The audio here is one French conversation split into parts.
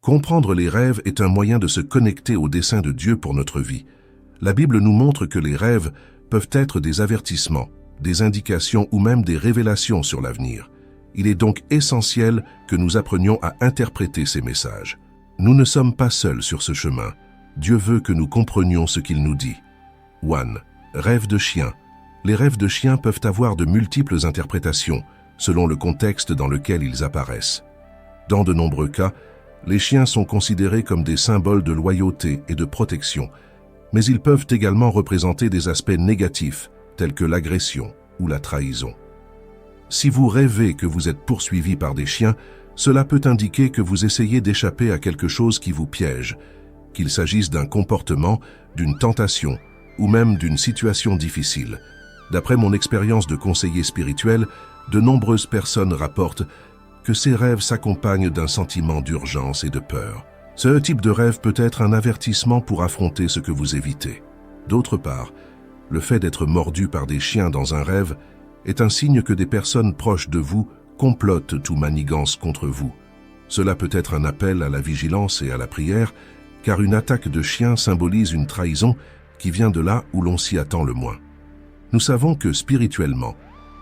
Comprendre les rêves est un moyen de se connecter au dessein de Dieu pour notre vie. La Bible nous montre que les rêves peuvent être des avertissements, des indications ou même des révélations sur l'avenir. Il est donc essentiel que nous apprenions à interpréter ces messages. Nous ne sommes pas seuls sur ce chemin. Dieu veut que nous comprenions ce qu'il nous dit. 1. Rêve de chien. Les rêves de chien peuvent avoir de multiples interprétations, selon le contexte dans lequel ils apparaissent. Dans de nombreux cas, les chiens sont considérés comme des symboles de loyauté et de protection, mais ils peuvent également représenter des aspects négatifs, tels que l'agression ou la trahison. Si vous rêvez que vous êtes poursuivi par des chiens, cela peut indiquer que vous essayez d'échapper à quelque chose qui vous piège, qu'il s'agisse d'un comportement, d'une tentation ou même d'une situation difficile. D'après mon expérience de conseiller spirituel, de nombreuses personnes rapportent que ces rêves s'accompagnent d'un sentiment d'urgence et de peur. Ce type de rêve peut être un avertissement pour affronter ce que vous évitez. D'autre part, le fait d'être mordu par des chiens dans un rêve est un signe que des personnes proches de vous complotent ou manigancent contre vous. Cela peut être un appel à la vigilance et à la prière, car une attaque de chien symbolise une trahison qui vient de là où l'on s'y attend le moins. Nous savons que spirituellement,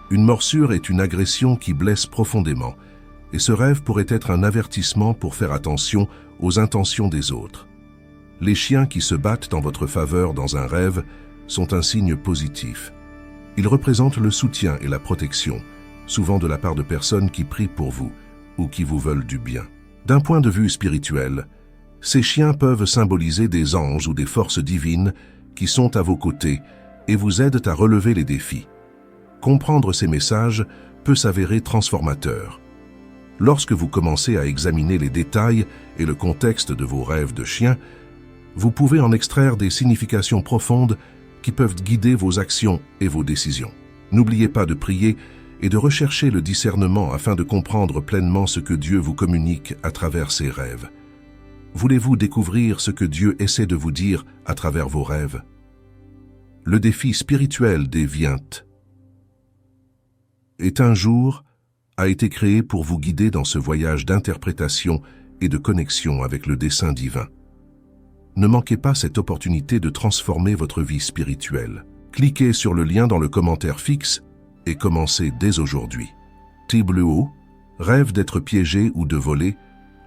une morsure est une agression qui blesse profondément, et ce rêve pourrait être un avertissement pour faire attention aux intentions des autres. Les chiens qui se battent en votre faveur dans un rêve sont un signe positif. Ils représentent le soutien et la protection, souvent de la part de personnes qui prient pour vous ou qui vous veulent du bien. D'un point de vue spirituel, ces chiens peuvent symboliser des anges ou des forces divines qui sont à vos côtés et vous aident à relever les défis. Comprendre ces messages peut s'avérer transformateur. Lorsque vous commencez à examiner les détails et le contexte de vos rêves de chiens, vous pouvez en extraire des significations profondes qui peuvent guider vos actions et vos décisions. N'oubliez pas de prier et de rechercher le discernement afin de comprendre pleinement ce que Dieu vous communique à travers ses rêves. Voulez-vous découvrir ce que Dieu essaie de vous dire à travers vos rêves? Le défi spirituel des Vientes est un jour a été créé pour vous guider dans ce voyage d'interprétation et de connexion avec le dessein divin. Ne manquez pas cette opportunité de transformer votre vie spirituelle. Cliquez sur le lien dans le commentaire fixe et commencez dès aujourd'hui. Tibluo, rêve d'être piégé ou de voler.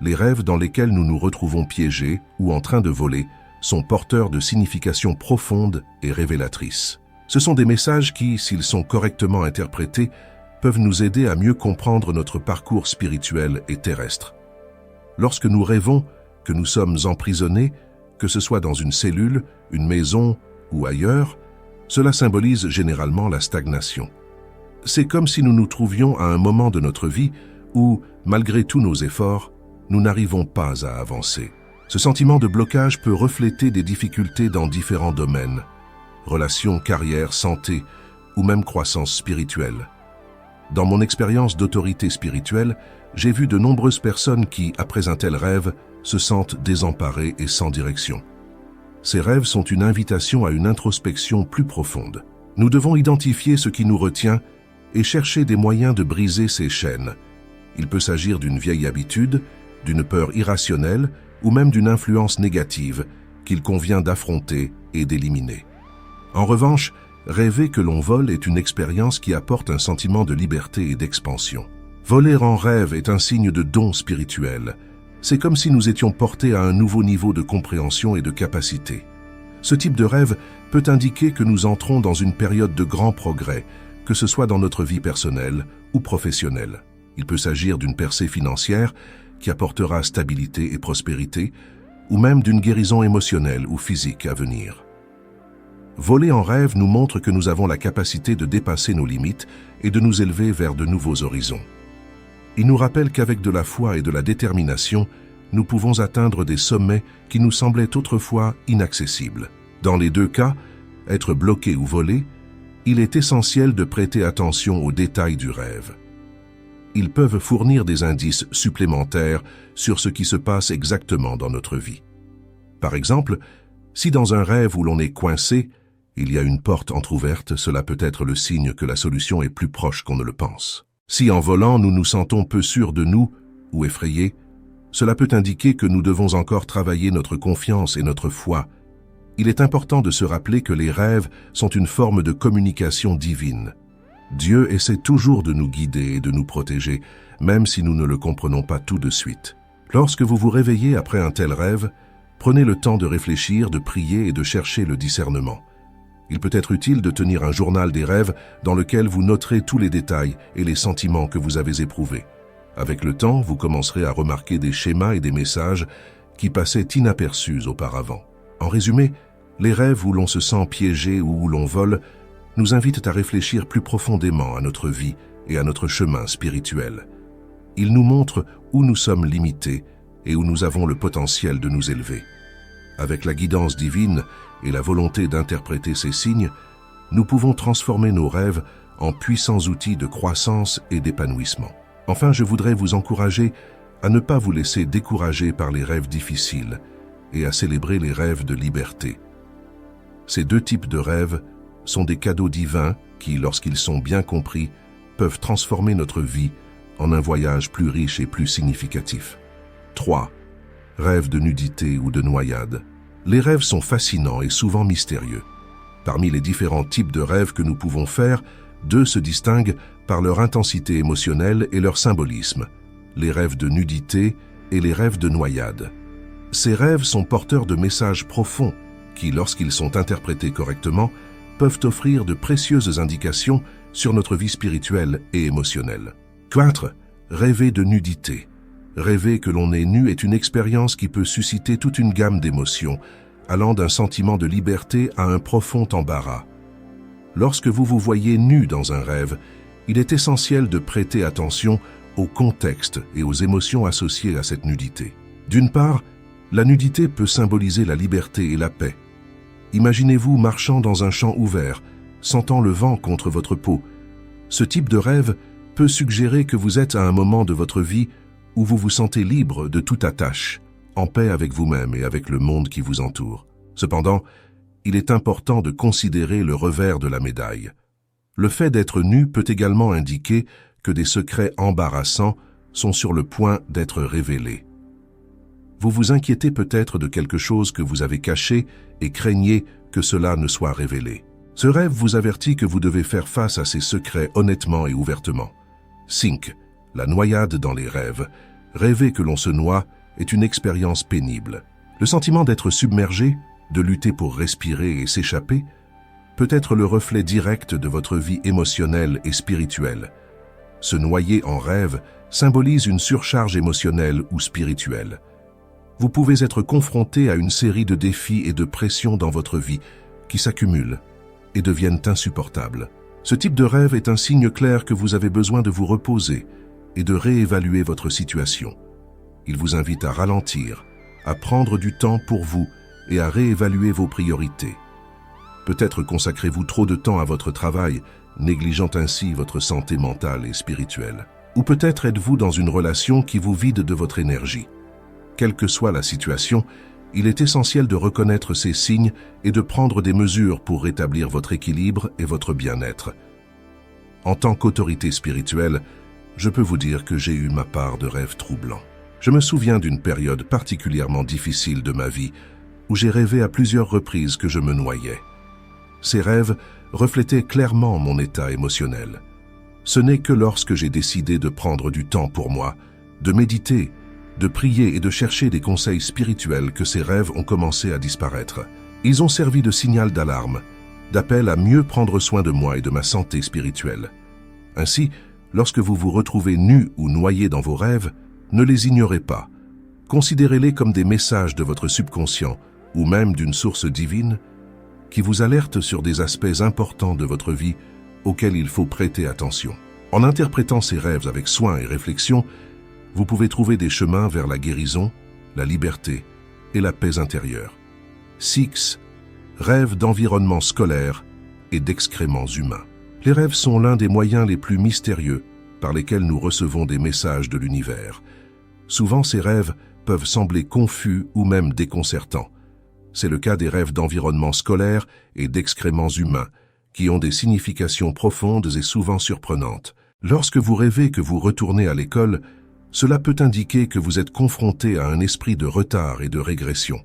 Les rêves dans lesquels nous nous retrouvons piégés ou en train de voler sont porteurs de significations profondes et révélatrices. Ce sont des messages qui, s'ils sont correctement interprétés, peuvent nous aider à mieux comprendre notre parcours spirituel et terrestre. Lorsque nous rêvons que nous sommes emprisonnés, que ce soit dans une cellule, une maison ou ailleurs, cela symbolise généralement la stagnation. C'est comme si nous nous trouvions à un moment de notre vie où, malgré tous nos efforts, nous n'arrivons pas à avancer. Ce sentiment de blocage peut refléter des difficultés dans différents domaines, relations, carrière, santé ou même croissance spirituelle. Dans mon expérience d'autorité spirituelle, j'ai vu de nombreuses personnes qui, après un tel rêve, se sentent désemparées et sans direction. Ces rêves sont une invitation à une introspection plus profonde. Nous devons identifier ce qui nous retient et chercher des moyens de briser ces chaînes. Il peut s'agir d'une vieille habitude, d'une peur irrationnelle ou même d'une influence négative qu'il convient d'affronter et d'éliminer. En revanche, rêver que l'on vole est une expérience qui apporte un sentiment de liberté et d'expansion. Voler en rêve est un signe de don spirituel. C'est comme si nous étions portés à un nouveau niveau de compréhension et de capacité. Ce type de rêve peut indiquer que nous entrons dans une période de grand progrès, que ce soit dans notre vie personnelle ou professionnelle. Il peut s'agir d'une percée financière qui apportera stabilité et prospérité, ou même d'une guérison émotionnelle ou physique à venir. Voler en rêve nous montre que nous avons la capacité de dépasser nos limites et de nous élever vers de nouveaux horizons. Il nous rappelle qu'avec de la foi et de la détermination, nous pouvons atteindre des sommets qui nous semblaient autrefois inaccessibles. Dans les deux cas, être bloqué ou volé, il est essentiel de prêter attention aux détails du rêve. Ils peuvent fournir des indices supplémentaires sur ce qui se passe exactement dans notre vie. Par exemple, si dans un rêve où l'on est coincé, il y a une porte entr'ouverte, cela peut être le signe que la solution est plus proche qu'on ne le pense. Si en volant, nous nous sentons peu sûrs de nous ou effrayés, Cela peut indiquer que nous devons encore travailler notre confiance et notre foi. Il est important de se rappeler que les rêves sont une forme de communication divine. Dieu essaie toujours de nous guider et de nous protéger, même si nous ne le comprenons pas tout de suite. Lorsque vous vous réveillez après un tel rêve, prenez le temps de réfléchir, de prier et de chercher le discernement. Il peut être utile de tenir un journal des rêves dans lequel vous noterez tous les détails et les sentiments que vous avez éprouvés. Avec le temps, vous commencerez à remarquer des schémas et des messages qui passaient inaperçus auparavant. En résumé, les rêves où l'on se sent piégé ou où l'on vole nous invitent à réfléchir plus profondément à notre vie et à notre chemin spirituel. Ils nous montrent où nous sommes limités et où nous avons le potentiel de nous élever. Avec la guidance divine et la volonté d'interpréter ces signes, nous pouvons transformer nos rêves en puissants outils de croissance et d'épanouissement. Enfin, je voudrais vous encourager à ne pas vous laisser décourager par les rêves difficiles et à célébrer les rêves de liberté. Ces deux types de rêves sont des cadeaux divins qui, lorsqu'ils sont bien compris, peuvent transformer notre vie en un voyage plus riche et plus significatif. 3. Rêves de nudité ou de noyade. Les rêves sont fascinants et souvent mystérieux. Parmi les différents types de rêves que nous pouvons faire, deux se distinguent par leur intensité émotionnelle et leur symbolisme, les rêves de nudité et les rêves de noyade. Ces rêves sont porteurs de messages profonds qui, lorsqu'ils sont interprétés correctement, peuvent offrir de précieuses indications sur notre vie spirituelle et émotionnelle. 4. Rêver de nudité. Rêver que l'on est nu est une expérience qui peut susciter toute une gamme d'émotions, allant d'un sentiment de liberté à un profond embarras. Lorsque vous vous voyez nu dans un rêve, il est essentiel de prêter attention au contexte et aux émotions associées à cette nudité. D'une part, la nudité peut symboliser la liberté et la paix. Imaginez-vous marchant dans un champ ouvert, sentant le vent contre votre peau. Ce type de rêve peut suggérer que vous êtes à un moment de votre vie où vous vous sentez libre de toute attache, en paix avec vous-même et avec le monde qui vous entoure. Cependant, il est important de considérer le revers de la médaille. Le fait d'être nu peut également indiquer que des secrets embarrassants sont sur le point d'être révélés. Vous vous inquiétez peut-être de quelque chose que vous avez caché et craignez que cela ne soit révélé. Ce rêve vous avertit que vous devez faire face à ces secrets honnêtement et ouvertement. 5. La noyade dans les rêves. Rêver que l'on se noie est une expérience pénible. Le sentiment d'être submergé, de lutter pour respirer et s'échapper, peut être le reflet direct de votre vie émotionnelle et spirituelle. Se noyer en rêve symbolise une surcharge émotionnelle ou spirituelle. Vous pouvez être confronté à une série de défis et de pressions dans votre vie qui s'accumulent et deviennent insupportables. Ce type de rêve est un signe clair que vous avez besoin de vous reposer et de réévaluer votre situation. Il vous invite à ralentir, à prendre du temps pour vous et à réévaluer vos priorités. Peut-être consacrez-vous trop de temps à votre travail, négligeant ainsi votre santé mentale et spirituelle. Ou peut-être êtes-vous dans une relation qui vous vide de votre énergie. Quelle que soit la situation, il est essentiel de reconnaître ces signes et de prendre des mesures pour rétablir votre équilibre et votre bien-être. En tant qu'autorité spirituelle, je peux vous dire que j'ai eu ma part de rêves troublants. Je me souviens d'une période particulièrement difficile de ma vie où j'ai rêvé à plusieurs reprises que je me noyais. Ces rêves reflétaient clairement mon état émotionnel. Ce n'est que lorsque j'ai décidé de prendre du temps pour moi, de méditer, de prier et de chercher des conseils spirituels que ces rêves ont commencé à disparaître. Ils ont servi de signal d'alarme, d'appel à mieux prendre soin de moi et de ma santé spirituelle. Ainsi, lorsque vous vous retrouvez nu ou noyé dans vos rêves, ne les ignorez pas. Considérez-les comme des messages de votre subconscient ou même d'une source divine qui vous alerte sur des aspects importants de votre vie auxquels il faut prêter attention. En interprétant ces rêves avec soin et réflexion, vous pouvez trouver des chemins vers la guérison, la liberté et la paix intérieure. 6. Rêves d'environnement scolaire et d'excréments humains. Les rêves sont l'un des moyens les plus mystérieux par lesquels nous recevons des messages de l'univers. Souvent, ces rêves peuvent sembler confus ou même déconcertants. C'est le cas des rêves d'environnement scolaire et d'excréments humains, qui ont des significations profondes et souvent surprenantes. Lorsque vous rêvez que vous retournez à l'école, Cela peut indiquer que vous êtes confronté à un esprit de retard et de régression.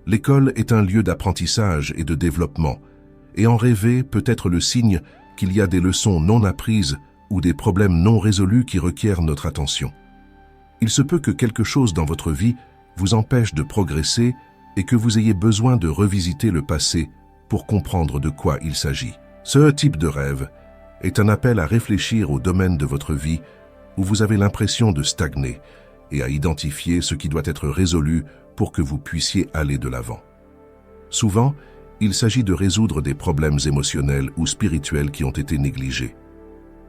L'école est un lieu d'apprentissage et de développement, et en rêver peut être le signe qu'il y a des leçons non apprises ou des problèmes non résolus qui requièrent notre attention. Il se peut que quelque chose dans votre vie vous empêche de progresser et que vous ayez besoin de revisiter le passé pour comprendre de quoi il s'agit. Ce type de rêve est un appel à réfléchir au domaine de votre vie où vous avez l'impression de stagner et à identifier ce qui doit être résolu pour que vous puissiez aller de l'avant. Souvent, il s'agit de résoudre des problèmes émotionnels ou spirituels qui ont été négligés.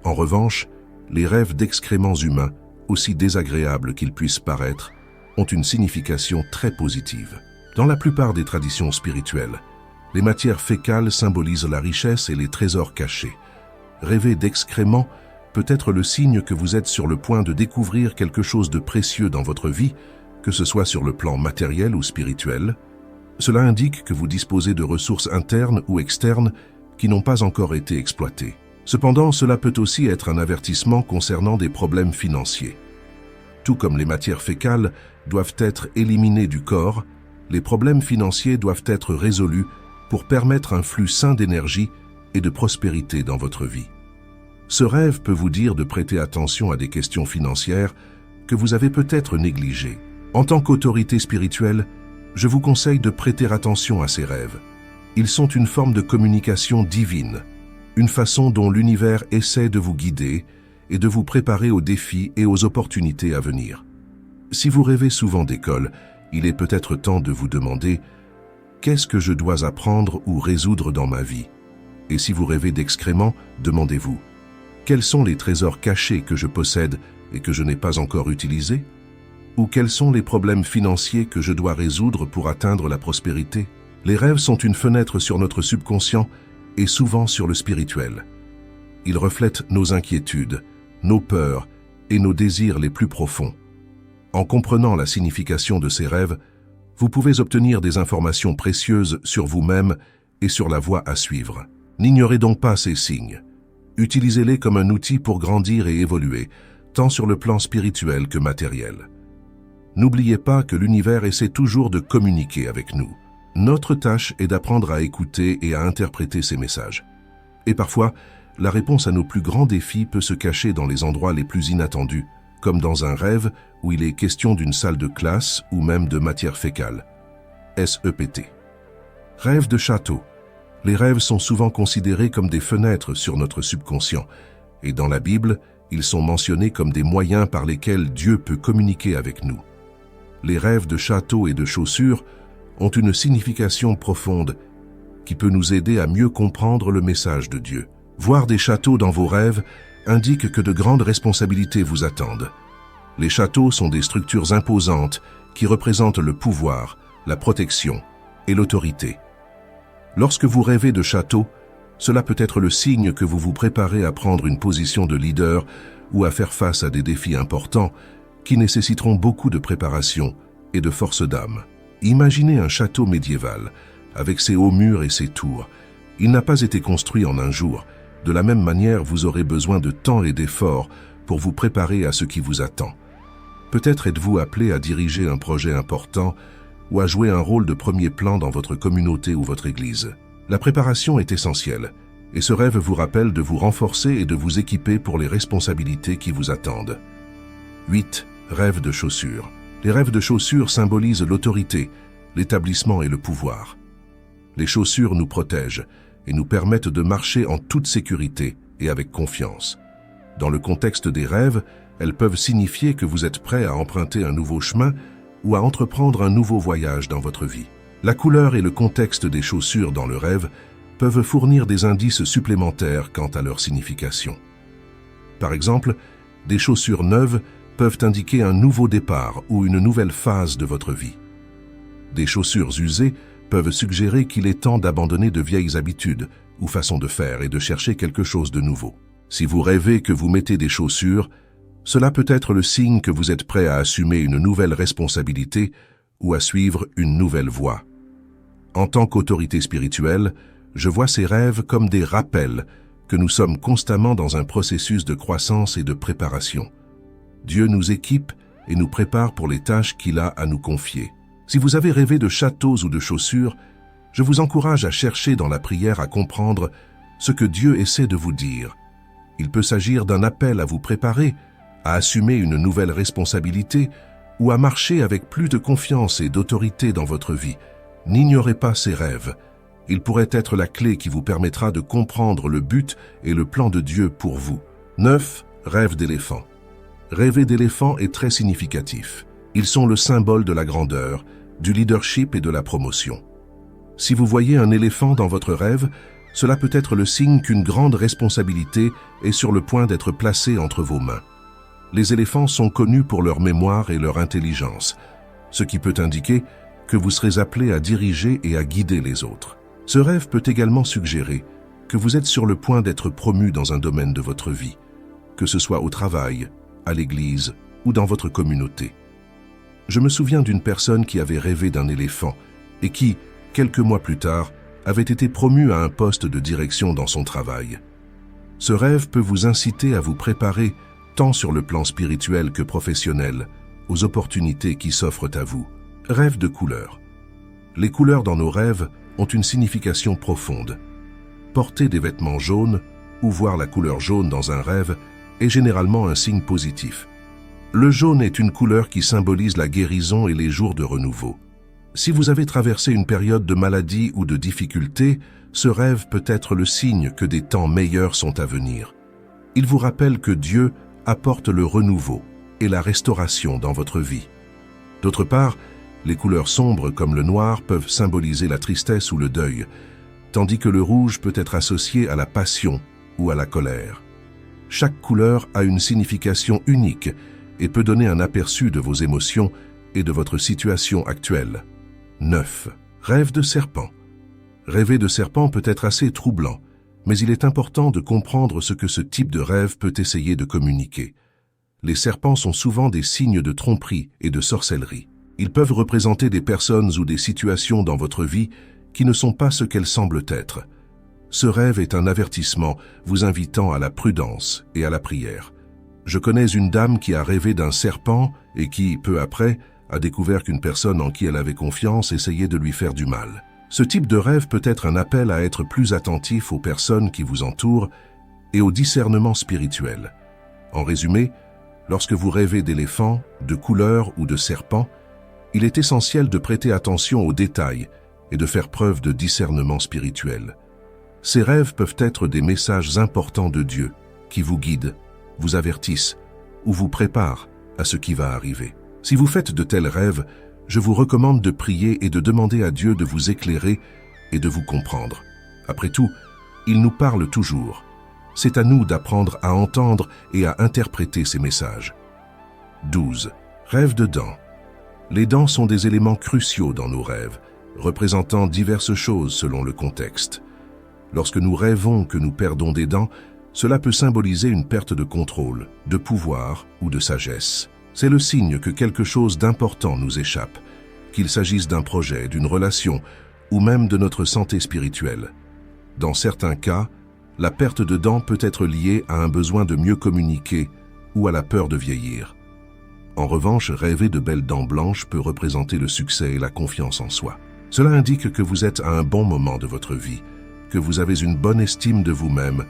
En revanche, les rêves d'excréments humains, aussi désagréables qu'ils puissent paraître, ont une signification très positive. Dans la plupart des traditions spirituelles, les matières fécales symbolisent la richesse et les trésors cachés. Rêver d'excréments peut être le signe que vous êtes sur le point de découvrir quelque chose de précieux dans votre vie, que ce soit sur le plan matériel ou spirituel. Cela indique que vous disposez de ressources internes ou externes qui n'ont pas encore été exploitées. Cependant, cela peut aussi être un avertissement concernant des problèmes financiers. Tout comme les matières fécales doivent être éliminées du corps, les problèmes financiers doivent être résolus pour permettre un flux sain d'énergie et de prospérité dans votre vie. Ce rêve peut vous dire de prêter attention à des questions financières que vous avez peut-être négligées. En tant qu'autorité spirituelle, je vous conseille de prêter attention à ces rêves. Ils sont une forme de communication divine, une façon dont l'univers essaie de vous guider et de vous préparer aux défis et aux opportunités à venir. Si vous rêvez souvent d'école, il est peut-être temps de vous demander « Qu'est-ce que je dois apprendre ou résoudre dans ma vie ?» Et si vous rêvez d'excréments, demandez-vous « Quels sont les trésors cachés que je possède et que je n'ai pas encore utilisés ?» Ou quels sont les problèmes financiers que je dois résoudre pour atteindre la prospérité? Les rêves sont une fenêtre sur notre subconscient et souvent sur le spirituel. Ils reflètent nos inquiétudes, nos peurs et nos désirs les plus profonds. En comprenant la signification de ces rêves, vous pouvez obtenir des informations précieuses sur vous-même et sur la voie à suivre. N'ignorez donc pas ces signes. Utilisez-les comme un outil pour grandir et évoluer, tant sur le plan spirituel que matériel. N'oubliez pas que l'univers essaie toujours de communiquer avec nous. Notre tâche est d'apprendre à écouter et à interpréter ces messages. Et parfois, la réponse à nos plus grands défis peut se cacher dans les endroits les plus inattendus, comme dans un rêve où il est question d'une salle de classe ou même de matière fécale. SEPT. Rêve de château. Les rêves sont souvent considérés comme des fenêtres sur notre subconscient, et dans la Bible, ils sont mentionnés comme des moyens par lesquels Dieu peut communiquer avec nous. Les rêves de château et de chaussures ont une signification profonde qui peut nous aider à mieux comprendre le message de Dieu. Voir des châteaux dans vos rêves indique que de grandes responsabilités vous attendent. Les châteaux sont des structures imposantes qui représentent le pouvoir, la protection et l'autorité. Lorsque vous rêvez de château, cela peut être le signe que vous vous préparez à prendre une position de leader ou à faire face à des défis importants qui nécessiteront beaucoup de préparation et de force d'âme. Imaginez un château médiéval, avec ses hauts murs et ses tours. Il n'a pas été construit en un jour. De la même manière, vous aurez besoin de temps et d'efforts pour vous préparer à ce qui vous attend. Peut-être êtes-vous appelé à diriger un projet important ou à jouer un rôle de premier plan dans votre communauté ou votre église. La préparation est essentielle, et ce rêve vous rappelle de vous renforcer et de vous équiper pour les responsabilités qui vous attendent. 8. Rêve de chaussures. Les rêves de chaussures symbolisent l'autorité, l'établissement et le pouvoir. Les chaussures nous protègent et nous permettent de marcher en toute sécurité et avec confiance. Dans le contexte des rêves, elles peuvent signifier que vous êtes prêt à emprunter un nouveau chemin ou à entreprendre un nouveau voyage dans votre vie. La couleur et le contexte des chaussures dans le rêve peuvent fournir des indices supplémentaires quant à leur signification. Par exemple, des chaussures neuves peuvent indiquer un nouveau départ ou une nouvelle phase de votre vie. Des chaussures usées peuvent suggérer qu'il est temps d'abandonner de vieilles habitudes ou façons de faire et de chercher quelque chose de nouveau. Si vous rêvez que vous mettez des chaussures, cela peut être le signe que vous êtes prêt à assumer une nouvelle responsabilité ou à suivre une nouvelle voie. En tant qu'autorité spirituelle, je vois ces rêves comme des rappels que nous sommes constamment dans un processus de croissance et de préparation. Dieu nous équipe et nous prépare pour les tâches qu'il a à nous confier. Si vous avez rêvé de châteaux ou de chaussures, je vous encourage à chercher dans la prière à comprendre ce que Dieu essaie de vous dire. Il peut s'agir d'un appel à vous préparer, à assumer une nouvelle responsabilité ou à marcher avec plus de confiance et d'autorité dans votre vie. N'ignorez pas ces rêves. Ils pourraient être la clé qui vous permettra de comprendre le but et le plan de Dieu pour vous. 9. Rêve d'éléphant. Rêver d'éléphant est très significatif. Ils sont le symbole de la grandeur, du leadership et de la promotion. Si vous voyez un éléphant dans votre rêve, cela peut être le signe qu'une grande responsabilité est sur le point d'être placée entre vos mains. Les éléphants sont connus pour leur mémoire et leur intelligence, ce qui peut indiquer que vous serez appelé à diriger et à guider les autres. Ce rêve peut également suggérer que vous êtes sur le point d'être promu dans un domaine de votre vie, que ce soit au travail, à l'église ou dans votre communauté. Je me souviens d'une personne qui avait rêvé d'un éléphant et qui, quelques mois plus tard, avait été promue à un poste de direction dans son travail. Ce rêve peut vous inciter à vous préparer, tant sur le plan spirituel que professionnel, aux opportunités qui s'offrent à vous. Rêve de couleurs. Les couleurs dans nos rêves ont une signification profonde. Porter des vêtements jaunes ou voir la couleur jaune dans un rêve est généralement un signe positif. Le jaune est une couleur qui symbolise la guérison et les jours de renouveau. Si vous avez traversé une période de maladie ou de difficulté, ce rêve peut être le signe que des temps meilleurs sont à venir. Il vous rappelle que Dieu apporte le renouveau et la restauration dans votre vie. D'autre part, les couleurs sombres comme le noir peuvent symboliser la tristesse ou le deuil, tandis que le rouge peut être associé à la passion ou à la colère. Chaque couleur a une signification unique et peut donner un aperçu de vos émotions et de votre situation actuelle. 9. Rêve de serpent. Rêver de serpent peut être assez troublant, mais il est important de comprendre ce que ce type de rêve peut essayer de communiquer. Les serpents sont souvent des signes de tromperie et de sorcellerie. Ils peuvent représenter des personnes ou des situations dans votre vie qui ne sont pas ce qu'elles semblent être. Ce rêve est un avertissement vous invitant à la prudence et à la prière. Je connais une dame qui a rêvé d'un serpent et qui, peu après, a découvert qu'une personne en qui elle avait confiance essayait de lui faire du mal. Ce type de rêve peut être un appel à être plus attentif aux personnes qui vous entourent et au discernement spirituel. En résumé, lorsque vous rêvez d'éléphants, de couleurs ou de serpents, il est essentiel de prêter attention aux détails et de faire preuve de discernement spirituel. Ces rêves peuvent être des messages importants de Dieu qui vous guident, vous avertissent ou vous préparent à ce qui va arriver. Si vous faites de tels rêves, je vous recommande de prier et de demander à Dieu de vous éclairer et de vous comprendre. Après tout, il nous parle toujours. C'est à nous d'apprendre à entendre et à interpréter ces messages. 12. Rêve de dents. Les dents sont des éléments cruciaux dans nos rêves, représentant diverses choses selon le contexte. Lorsque nous rêvons que nous perdons des dents, cela peut symboliser une perte de contrôle, de pouvoir ou de sagesse. C'est le signe que quelque chose d'important nous échappe, qu'il s'agisse d'un projet, d'une relation ou même de notre santé spirituelle. Dans certains cas, la perte de dents peut être liée à un besoin de mieux communiquer ou à la peur de vieillir. En revanche, rêver de belles dents blanches peut représenter le succès et la confiance en soi. Cela indique que vous êtes à un bon moment de votre vie, que vous avez une bonne estime de vous-même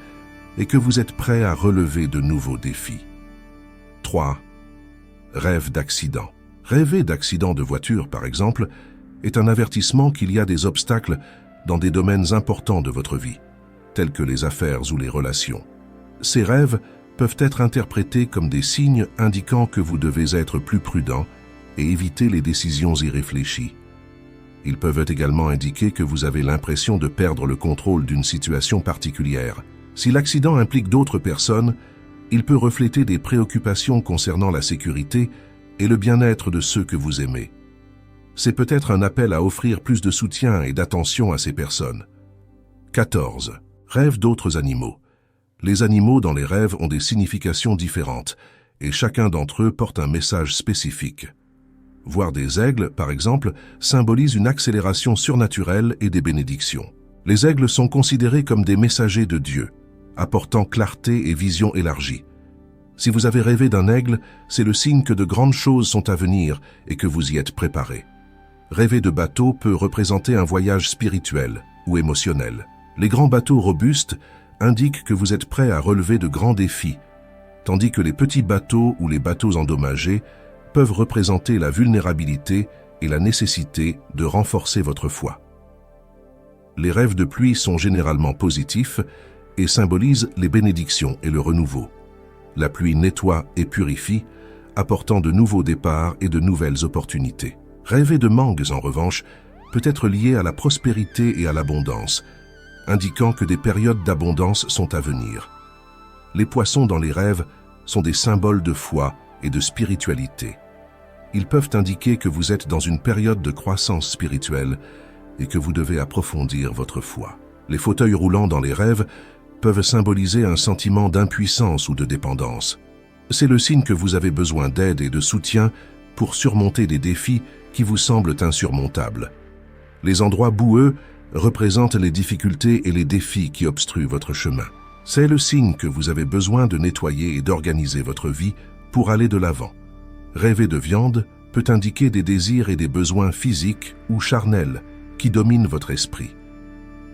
et que vous êtes prêt à relever de nouveaux défis. 3. Rêve d'accident. Rêver d'accident de voiture, par exemple, est un avertissement qu'il y a des obstacles dans des domaines importants de votre vie, tels que les affaires ou les relations. Ces rêves peuvent être interprétés comme des signes indiquant que vous devez être plus prudent et éviter les décisions irréfléchies. Ils peuvent également indiquer que vous avez l'impression de perdre le contrôle d'une situation particulière. Si l'accident implique d'autres personnes, il peut refléter des préoccupations concernant la sécurité et le bien-être de ceux que vous aimez. C'est peut-être un appel à offrir plus de soutien et d'attention à ces personnes. 14. Rêve d'autres animaux. Les animaux dans les rêves ont des significations différentes et chacun d'entre eux porte un message spécifique. Voir des aigles, par exemple, symbolise une accélération surnaturelle et des bénédictions. Les aigles sont considérés comme des messagers de Dieu, apportant clarté et vision élargie. Si vous avez rêvé d'un aigle, c'est le signe que de grandes choses sont à venir et que vous y êtes préparé. Rêver de bateau peut représenter un voyage spirituel ou émotionnel. Les grands bateaux robustes indiquent que vous êtes prêt à relever de grands défis, tandis que les petits bateaux ou les bateaux endommagés peuvent représenter la vulnérabilité et la nécessité de renforcer votre foi. Les rêves de pluie sont généralement positifs et symbolisent les bénédictions et le renouveau. La pluie nettoie et purifie, apportant de nouveaux départs et de nouvelles opportunités. Rêver de mangues, en revanche, peut être lié à la prospérité et à l'abondance, indiquant que des périodes d'abondance sont à venir. Les poissons dans les rêves sont des symboles de foi et de spiritualité. Ils peuvent indiquer que vous êtes dans une période de croissance spirituelle et que vous devez approfondir votre foi. Les fauteuils roulants dans les rêves peuvent symboliser un sentiment d'impuissance ou de dépendance. C'est le signe que vous avez besoin d'aide et de soutien pour surmonter des défis qui vous semblent insurmontables. Les endroits boueux représentent les difficultés et les défis qui obstruent votre chemin. C'est le signe que vous avez besoin de nettoyer et d'organiser votre vie pour aller de l'avant. Rêver de viande peut indiquer des désirs et des besoins physiques ou charnels qui dominent votre esprit.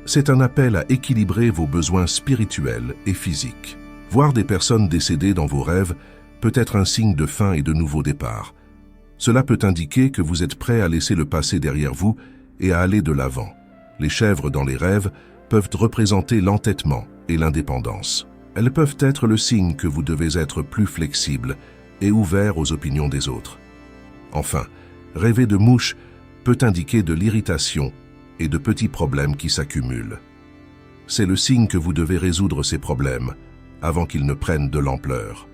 C'est un appel à équilibrer vos besoins spirituels et physiques. Voir des personnes décédées dans vos rêves peut être un signe de fin et de nouveau départ. Cela peut indiquer que vous êtes prêt à laisser le passé derrière vous et à aller de l'avant. Les chèvres dans les rêves peuvent représenter l'entêtement et l'indépendance. Elles peuvent être le signe que vous devez être plus flexible et ouvert aux opinions des autres. Enfin, rêver de mouches peut indiquer de l'irritation et de petits problèmes qui s'accumulent. C'est le signe que vous devez résoudre ces problèmes avant qu'ils ne prennent de l'ampleur.